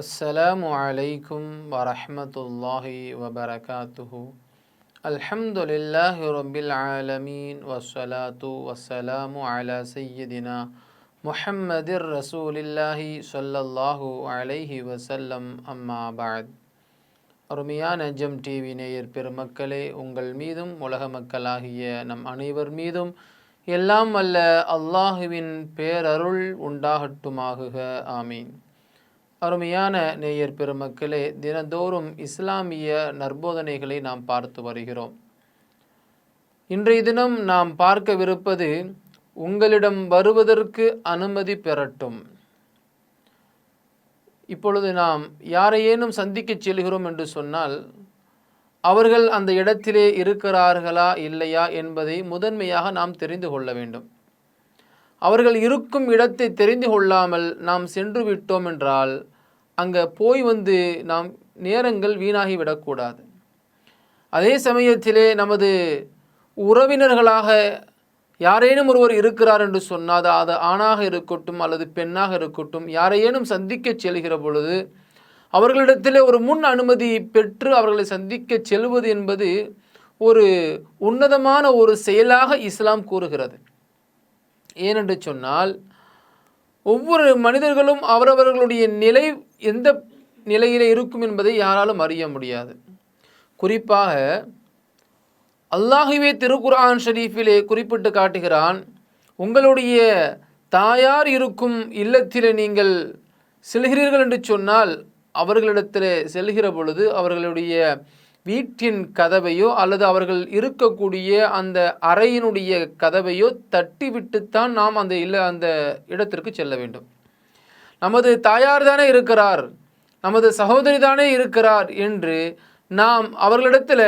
அஸ்ஸலாமு அலைக்கும் வரஹ்மத்துல்லாஹி வபரகாத்துஹு. அல்ஹம்துலில்லாஹி ரப்பில் ஆலமீன் வஸ்ஸலாத்து வஸ்ஸலாமு அலா சய்யிதினா முஹம்மதிர் ரசூலில்லாஹி ஸல்லல்லாஹு அலைஹி வஸல்லம். அம்மா பஅத். அருமையான ஜெம் டிவி நேயர் பெருமக்களே, உங்கள் மீதும் உலக மக்களாகிய நம் அனைவர் மீதும் எல்லாம் வல்ல அல்லாஹுவின் பேரருள் உண்டாகட்டுமாகுக. ஆமீன். அருமையான நேயர் பெருமக்களே, தினந்தோறும் இஸ்லாமிய நற்போதனைகளை நாம் பார்த்து வருகிறோம். இன்றைய தினம் நாம் பார்க்கவிருப்பது உங்களிடம் வருவதற்கு அனுமதி பெறட்டும். இப்பொழுது நாம் யாரையேனும் சந்திக்கச் செல்கிறோம் என்று சொன்னால் அவர்கள் அந்த இடத்திலே இருக்கிறார்களா இல்லையா என்பதை முதன்மையாக நாம் தெரிந்து கொள்ள வேண்டும். அவர்கள் இருக்கும் இடத்தை தெரிந்து கொள்ளாமல் நாம் சென்று விட்டோம் என்றால் அங்கே போய் வந்து நாம் நேரங்கள் வீணாகிவிடக்கூடாது. அதே சமயத்திலே நமது உறவினர்களாக யாரேனும் ஒருவர் இருக்கிறார் என்று சொன்னால், அது ஆணாக இருக்கட்டும் அல்லது பெண்ணாக இருக்கட்டும், யாரையேனும் சந்திக்க செல்கிற பொழுது அவர்களிடத்திலே ஒரு முன் அனுமதி பெற்று அவர்களை சந்திக்க செல்வது என்பது ஒரு உன்னதமான ஒரு செயலாக இஸ்லாம் கூறுகிறது. ஏனென்று சொன்னால், ஒவ்வொரு மனிதர்களும் அவரவர்களுடைய நிலை எந்த நிலையிலே இருக்கும் என்பதை யாராலும் அறிய முடியாது. குறிப்பாக அல்லாஹுவே திருக்குர்ஆன் ஷரீஃபிலே குறிப்பிட்டு காட்டுகிறான், உங்களுடைய தாயார் இருக்கும் இல்லத்திலே நீங்கள் செல்கிறீர்கள் என்று சொன்னால் அவர்களிடத்தில் செல்கிற பொழுது அவர்களுடைய வீட்டின் கதவையோ அல்லது அவர்கள் இருக்கக்கூடிய அந்த அறையினுடைய கதவையோ தட்டிவிட்டுத்தான் நாம் அந்த இடத்திற்கு செல்ல வேண்டும். நமது தாயார் தானே இருக்கிறார், நமது சகோதரி தானே இருக்கிறார் என்று நாம் அவர்களிடத்தில்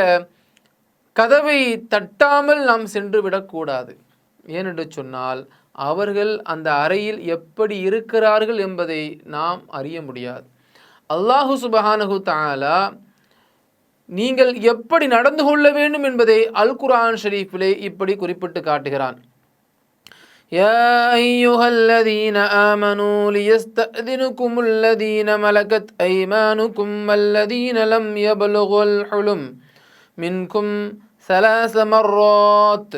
கதவை தட்டாமல் நாம் சென்று விடக்கூடாது. ஏனென்று சொன்னால் அவர்கள் அந்த அறையில் எப்படி இருக்கிறார்கள் என்பதை நாம் அறிய முடியாது. அல்லாஹு சுப்ஹானஹு தஆலா நீங்கள் எப்படி நடந்து கொள்ள வேண்டும் என்பதை அல் குர்ஆன் ஷரீஃபிலே இப்படி குறிப்பிட்டு காட்டுகிறான். யா அய்யுஹல்லதீன ஆமனூ லியஸ்தஅதினுகுமுல்லதீன மலகத் ஐமானுகும் வல்லதீன லம் யப்லுகுல் ஹுலும் மின்கும் ثلاث مرات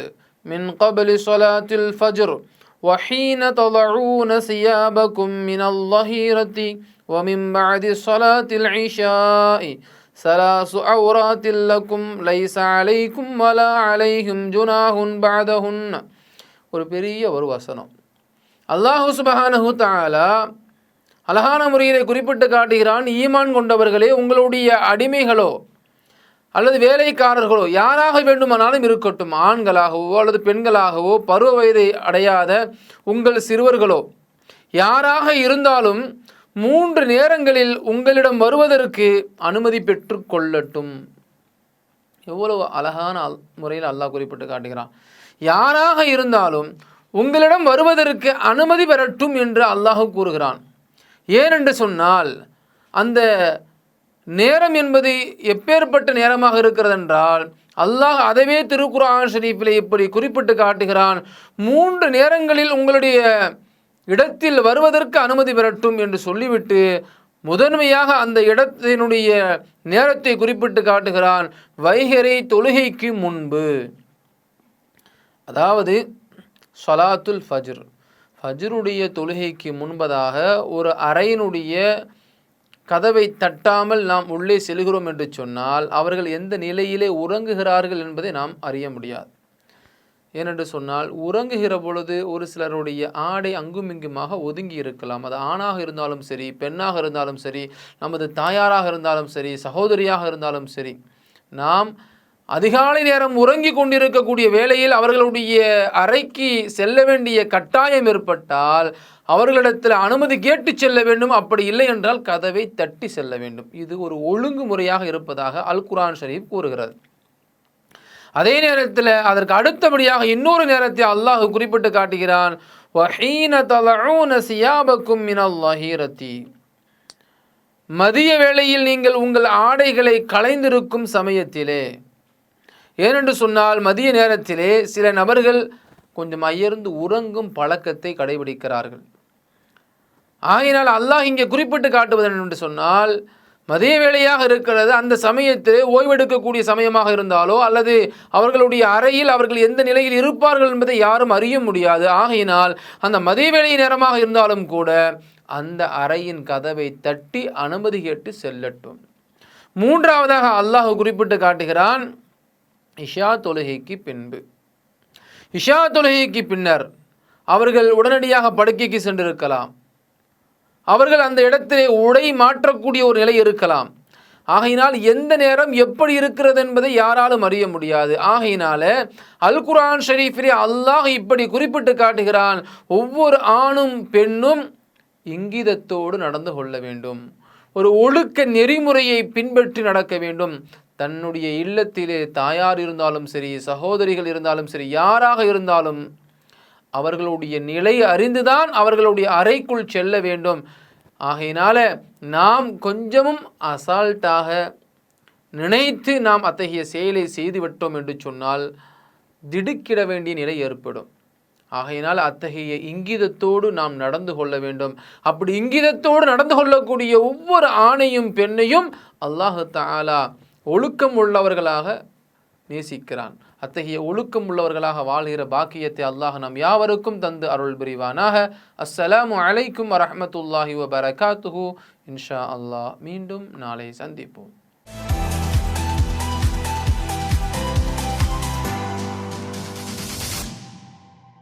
من قبل صلاة الفجر وحين تضعون ثيابكم من الظهيرة ومن بعد صلاة العشاء ثلاث عورات لكم ليس عليكم ولا عليهم جناح بعدهن. ஒரு பெரிய ஒரு வசனம். அல்லாஹ் சுப்ஹானஹு தஆலா அழகான முறையிலே குறிப்பிட்டு காட்டுகிறான், ஈமான் கொண்டவர்களே, உங்களுடைய அடிமைகளோ அல்லது வேலைக்காரர்களோ யாராக வேண்டுமானாலும் இருக்கட்டும், ஆண்களாகவோ அல்லது பெண்களாகவோ, பருவ வயதை அடையாத உங்கள் சிறுவர்களோ யாராக இருந்தாலும் 3 நேரங்களில் உங்களிடம் வருவதற்கு அனுமதி பெற்று கொள்ளட்டும். எவ்வளவு அழகான முறையில் அல்லாஹ் குறிப்பிட்டு காட்டுகிறான். யாராக இருந்தாலும் உங்களிடம் வருவதற்கு அனுமதி பெறட்டும் என்று அல்லாஹ் கூறுகிறான். ஏனென்று சொன்னால் அந்த நேரம் என்பது எப்பேற்பட்ட நேரமாக இருக்கிறது என்றால் அல்லாஹ் அதவே திருக்குர்ஆன் ஷரீஃபிலே இப்படி குறிப்பிட்டு காட்டுகிறான், 3 நேரங்களில் உங்களுடைய இடத்தில் வருவதற்கு அனுமதி பெறட்டும் என்று சொல்லிவிட்டு முதன்மையாக அந்த இடத்தினுடைய நேரத்தை குறிப்பிட்டு காட்டுகிறான், வைகரை தொழுகைக்கு முன்பு. அதாவது ஸலாத்துல் ஃபஜ்ர், ஃபஜ்ருடைய தொழுகைக்கு முன்பதாக ஒரு அறையினுடைய கதவை தட்டாமல் நாம் உள்ளே செல்கிறோம் என்று சொன்னால் அவர்கள் எந்த நிலையிலே உறங்குகிறார்கள் என்பதை நாம் அறிய முடியாது. ஏனென்று சொன்னால் உறங்குகிற பொழுது ஒரு சிலருடைய ஆடை அங்குமிங்குமாக ஒதுங்கி இருக்கலாம். அது ஆணாக இருந்தாலும் சரி, பெண்ணாக இருந்தாலும் சரி, நமது தாயாராக இருந்தாலும் சரி, சகோதரியாக இருந்தாலும் சரி, நாம் அதிகாலை நேரம் உறங்கி கொண்டிருக்கக்கூடிய வேளையில் அவர்களுடைய அறைக்கு செல்ல வேண்டிய கட்டாயம் ஏற்பட்டால் அவர்களிடத்தில் அனுமதி கேட்டு செல்ல வேண்டும். அப்படி இல்லை என்றால் கதவை தட்டி செல்ல வேண்டும். இது ஒரு ஒழுங்குமுறையாக இருப்பதாக அல் குர்ஆன் ஷரீஃப் கூறுகிறது. அதே நேரத்தில் அதற்கு அடுத்தபடியாக இன்னொரு நேரத்தை அல்லாஹ் குறிப்பிட்டு காட்டுகிறான், வஹீன தலஊன சியாபக்கும் மினல் லஹீரத்தி, மதிய வேளையில் நீங்கள் உங்கள் ஆடைகளை களைந்திருக்கும் சமயத்திலே. ஏனென்று சொன்னால் மதிய நேரத்திலே சில நபர்கள் கொஞ்சம் அயர்ந்து உறங்கும் பழக்கத்தை கடைபிடிக்கிறார்கள். ஆகையினால் அல்லாஹ் இங்கே குறிப்பிட்டு காட்டுவது என்று சொன்னால், மதிய வேளையாக இருக்கிறது, அந்த சமயத்தில் ஓய்வெடுக்கக்கூடிய சமயமாக இருந்தாலோ அல்லது அவர்களுடைய அறையில் அவர்கள் எந்த நிலையில் இருப்பார்கள் என்பதை யாரும் அறிய முடியாது. ஆகையினால் அந்த மதிய வேளை நேரமாக இருந்தாலும் கூட அந்த அறையின் கதவை தட்டி அனுமதி கேட்டு செல்லட்டும். மூன்றாவதாக அல்லாஹ் குறிப்பிட்டு காட்டுகிறான், இஷா தொழுகைக்கு பின்பு. இஷா தொழுகைக்கு பின்னர் அவர்கள் உடனடியாக படுக்கைக்கு சென்றிருக்கலாம், அவர்கள் அந்த இடத்திலே உடை மாற்றக்கூடிய ஒரு நிலை இருக்கலாம். ஆகையினால் எந்த நேரம் எப்படி இருக்கிறது என்பதை யாராலும் அறிய முடியாது. ஆகையினால அல் குர்ஆன் ஷரீஃபிலே அல்லாஹ் இப்படி குறிப்பிட்டு காட்டுகிறான், ஒவ்வொரு ஆணும் பெண்ணும் இங்கிதத்தோடு நடந்து கொள்ள வேண்டும், ஒரு ஒழுக்க நெறிமுறையை பின்பற்றி நடக்க வேண்டும். தன்னுடைய இல்லத்திலே தாயார் இருந்தாலும் சரி, சகோதரிகள் இருந்தாலும் சரி, யாராக இருந்தாலும் அவர்களுடைய நிலை அறிந்துதான் அவர்களுடைய அறைக்குள் செல்ல வேண்டும். ஆகையினால நாம் கொஞ்சமும் அசால்ட்டாக நினைத்து நாம் அத்தகைய செயலை செய்துவிட்டோம் என்று சொன்னால் திடுக்கிட வேண்டிய நிலை ஏற்படும். ஆகையினால் அத்தகைய இங்கிதத்தோடு நாம் நடந்து கொள்ள வேண்டும். அப்படி இங்கிதத்தோடு நடந்து கொள்ளக்கூடிய ஒவ்வொரு ஆணையும் பெண்ணையும் அல்லாஹ் தஆலா ஒழுக்கம் உள்ளவர்களாக நேசிக்கிறான். அத்தகைய ஒழுக்கம் உள்ளவர்களாக வாழ்கிற பாக்கியத்தை அல்லாஹ் நம் யாவருக்கும் தந்து அருள் புரிவானாக. அஸ்ஸலாமு அலைக்கும் வரஹ்மத்துல்லாஹி வபரகாத்துஹு. இன்ஷா அல்லாஹ் மீண்டும் நாளை சந்திப்போம்.